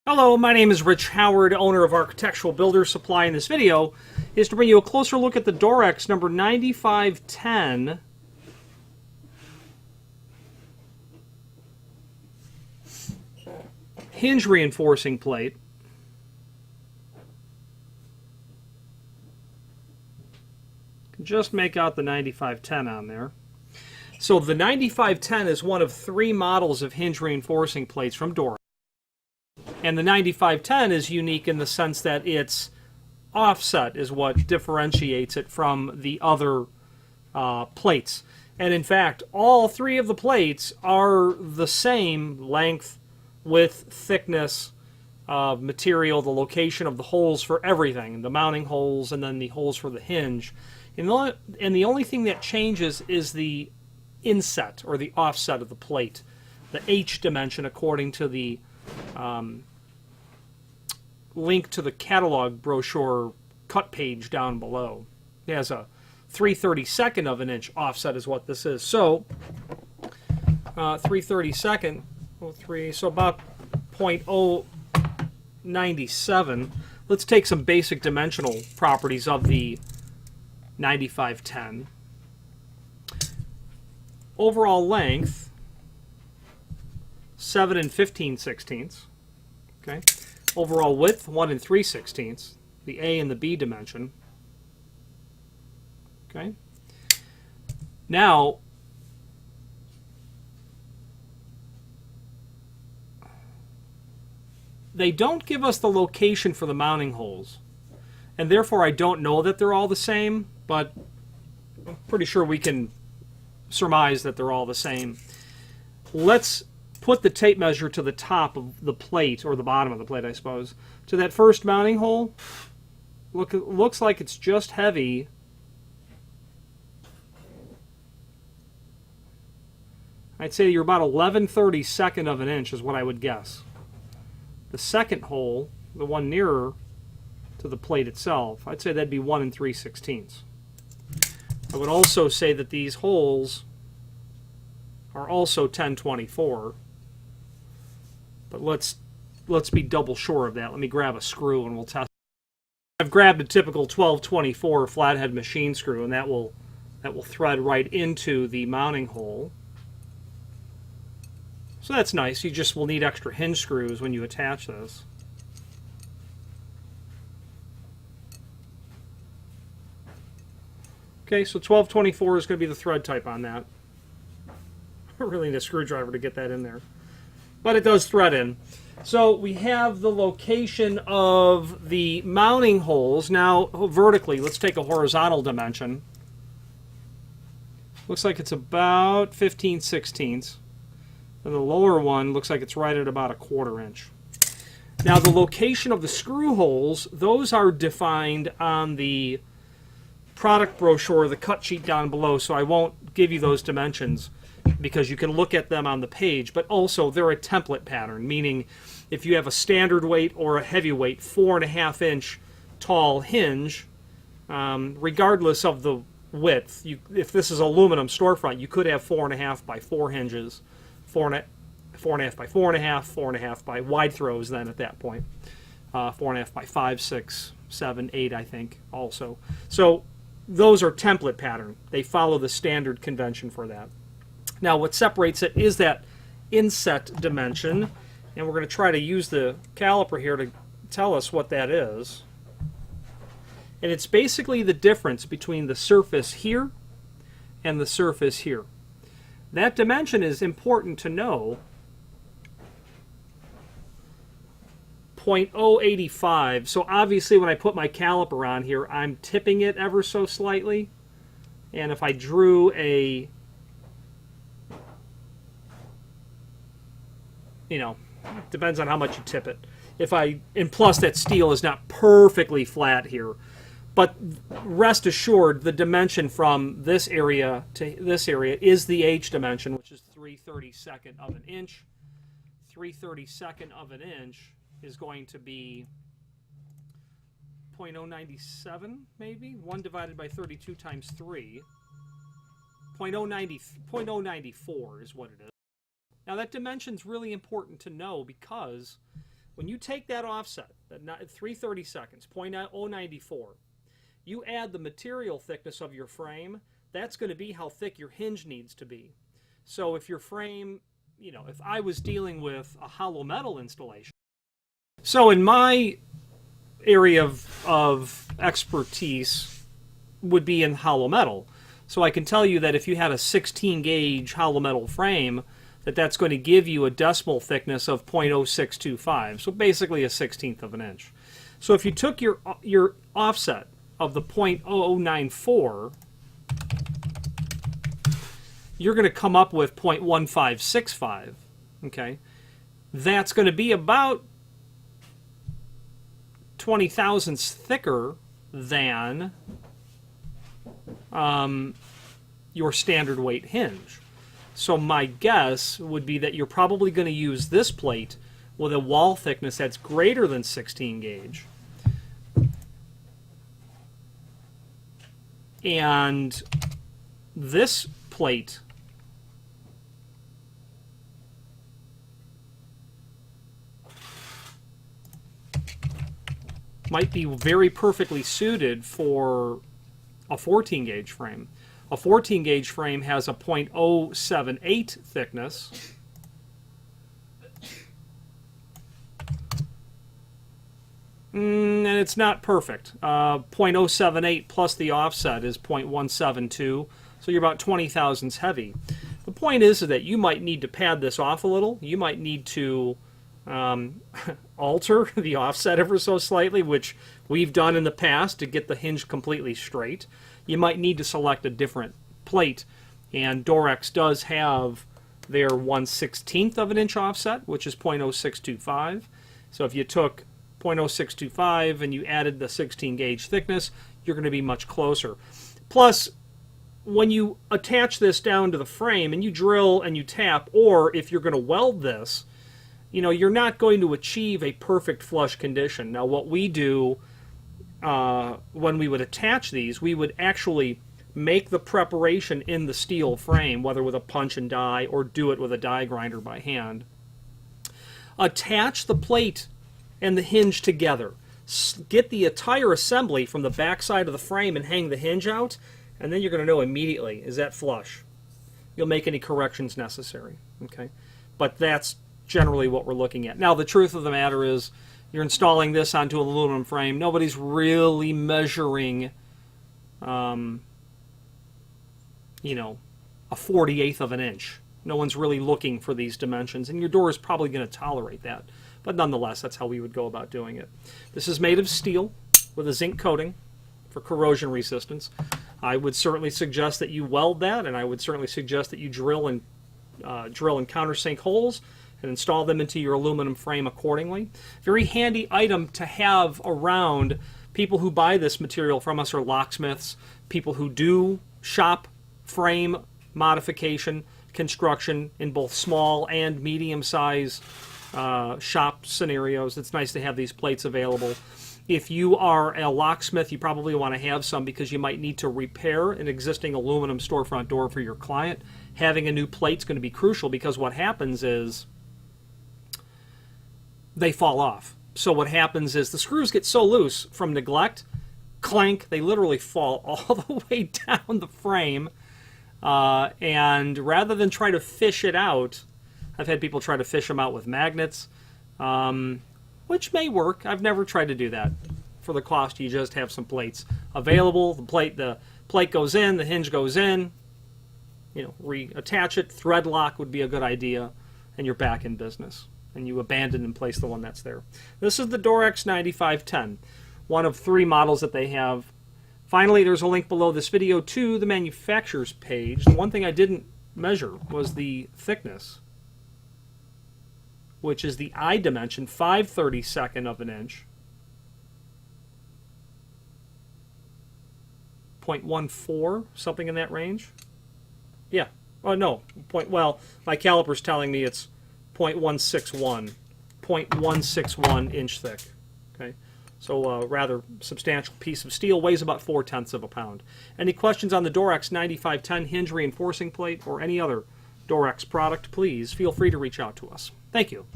Hello, my name is Rich Howard, owner of Architectural Builder Supply. In this video is to bring you a closer look at the Dorex number 9510 hinge reinforcing plate. Can just make out the 9510 on there. So the 9510 is one of three models of hinge reinforcing plates from Dorex. And the 9510 is unique in the sense that its offset is what differentiates it from the other plates. And in fact, all three of the plates are the same length, width, thickness of material, the location of the holes for everything, the mounting holes and then the holes for the hinge. And the only thing that changes is the inset or the offset of the plate, the H dimension according to the link to the catalog brochure cut page down below. It has a 3/32 of an inch offset is what this is. So 3/32, so about 0.097. Let's take some basic dimensional properties of the 9510. Overall length 7 15/16. Okay. Overall width 1 3/16, the A and the B dimension. Okay. Now, they don't give us the location for the mounting holes, and therefore I don't know that they're all the same, but I'm pretty sure we can surmise that they're all the same. Let's put the tape measure to the top of the plate, or the bottom of the plate, I suppose, to that first mounting hole. Looks like it's just heavy. I'd say you're about 11/32 of an inch is what I would guess. The second hole, the one nearer to the plate itself, I'd say that'd be 1 3/16. I would also say that these holes are also 10/24. But let's be double sure of that. Let me grab a screw and we'll test. I've grabbed a typical 12/24 flathead machine screw, and that will thread right into the mounting hole. So that's nice. You just will need extra hinge screws when you attach this. Okay, so 12/24 is going to be the thread type on that. I really need a screwdriver to get that in there. But it does thread in. So we have the location of the mounting holes. Now, vertically, let's take a horizontal dimension. Looks like it's about 15/16. And the lower one looks like it's right at about 1/4 inch. Now, the location of the screw holes, those are defined on the product brochure, the cut sheet down below, so I won't give you those dimensions, because you can look at them on the page, but also they're a template pattern, meaning if you have a standard weight or a heavyweight 4.5 inch tall hinge, regardless of the width, if this is aluminum storefront, you could have 4.5 by 4 hinges, 4.5 by 4.5, 4.5 by wide throws then at that point, 4.5 by 5, 6, 7, 8, I think also. So those are template pattern. They follow the standard convention for that. Now, what separates it is that inset dimension, and we're going to try to use the caliper here to tell us what that is. And it's basically the difference between the surface here and the surface here. That dimension is important to know. 0.085. So obviously when I put my caliper on here, I'm tipping it ever so slightly. And if I drew a depends on how much you tip it. And plus that steel is not perfectly flat here. But rest assured, the dimension from this area to this area is the H dimension, which is 3/32 of an inch. 3/32 of an inch is going to be 0.097, maybe? 1 divided by 32 times 3. 0.094 is what it is. Now that dimension's really important to know because When you take that offset, that 3/30 seconds, 0.094, you add the material thickness of your frame, that's going to be how thick your hinge needs to be. So if your frame, if I was dealing with a hollow metal installation, so in my area of expertise would be in hollow metal. So I can tell you that if you had a 16 gauge hollow metal frame, that's going to give you a decimal thickness of 0.0625, so basically a 1/16 of an inch. So if you took your offset of the 0.0094, you're going to come up with 0.1565. Okay, that's going to be about 20 thousandths thicker than your standard weight hinge. So my guess would be that you're probably going to use this plate with a wall thickness that's greater than 16 gauge. And this plate might be very perfectly suited for a 14 gauge frame. A 14 gauge frame has a 0.078 thickness. And it's not perfect. 0.078 plus the offset is 0.172, so you're about 20 thousandths heavy. The point is that you might need to pad this off a little. You might need to alter the offset ever so slightly, which we've done in the past to get the hinge completely straight. You might need to select a different plate, and Dorex does have their 1/16 of an inch offset, which is 0.0625. So if you took 0.0625 and you added the 16 gauge thickness, you're going to be much closer. Plus, when you attach this down to the frame and you drill and you tap, or if you're going to weld this, you're not going to achieve a perfect flush condition. Now, what we do when we would attach these, we would actually make the preparation in the steel frame, whether with a punch and die or do it with a die grinder by hand. Attach the plate and the hinge together. Get the entire assembly from the back side of the frame and hang the hinge out, and then you're going to know immediately, is that flush? You'll make any corrections necessary. Okay, but that's generally what we're looking at. Now, the truth of the matter is, you're installing this onto an aluminum frame. Nobody's really measuring, a 48th of an inch. No one's really looking for these dimensions, and your door is probably going to tolerate that. But nonetheless, that's how we would go about doing it. This is made of steel with a zinc coating for corrosion resistance. I would certainly suggest that you weld that, and I would certainly suggest that you drill and countersink holes and install them into your aluminum frame accordingly. Very handy item to have around. People who buy this material from us are locksmiths, people who do shop frame modification, construction in both small and medium-size shop scenarios. It's nice to have these plates available. If you are a locksmith, you probably want to have some because you might need to repair an existing aluminum storefront door for your client. Having a new plate is going to be crucial because what happens is they fall off. So what happens is the screws get so loose from neglect, clank, they literally fall all the way down the frame. And rather than try to fish it out, I've had people try to fish them out with magnets, which may work. I've never tried to do that. For the cost, you just have some plates available. The plate goes in, the hinge goes in. Reattach it. Thread lock would be a good idea, and you're back in business. And you abandon and place the one that's there. This is the Dorex 9510, one of 3 models that they have. Finally, there's a link below this video to the manufacturer's page. The one thing I didn't measure was the thickness, which is the I dimension, 5/32 of an inch. 0.14, something in that range. Yeah. Oh, no. My caliper's telling me it's 0.161 inch thick. Okay. So a rather substantial piece of steel, weighs about 0.4 of a pound. Any questions on the Dorex 9510 hinge reinforcing plate or any other Dorex product, please feel free to reach out to us. Thank you.